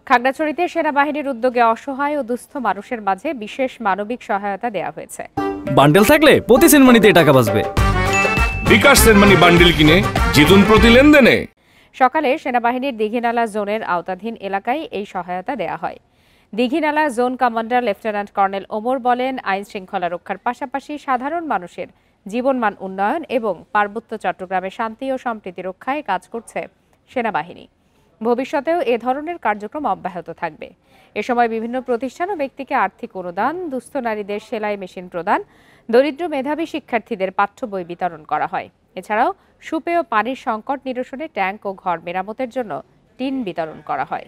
খাগড়াছড়িতে সেনাবাহিনীর উদ্যোগে অসহায় ও দুস্থ মানুষের মাঝে বিশেষ মানবিক সহায়তা দেওয়া হয়েছে। বান্ডেল থাকলে প্রতি সেনমানিতে টাকা বাঁচবে। বিকাশ সেনমানি বান্ডেল কিনে জিতুন প্রতি লেনদেনে। সকালে সেনাবাহিনীর দীঘিনালা জোনের আওতাধীন এলাকায় এই সহায়তা দেওয়া হয়। Dighinala zone commander lieutenant colonel Omar বলেন, আইন শৃঙ্খলা রক্ষার পাশাপাশি সাধারণ মানুষের জীবনমান উন্নয়ন এবং পার্বত্য চট্টগ্রামে শান্তি ও সম্প্রীতি রক্ষায় কাজ করছে সেনাবাহিনী। ভবিষ্যতেও এ ধরনের কার্যক্রম অব্যাহত থাকবে। এ সময় বিভিন্ন প্রতিষ্ঠান ও ব্যক্তিকে আর্থিক অনুদান, দুস্থ নারীদের সেলাই মেশিন প্রদান, দরিদ্র মেধাবী শিক্ষার্থীদের পাঠ্য বই বিতরণ করা হয়। এছাড়াও সুপেয় পানির সংকট নিরসনে ট্যাঙ্ক ও ঘর মেরামতের জন্য টিন বিতরণ করা হয়।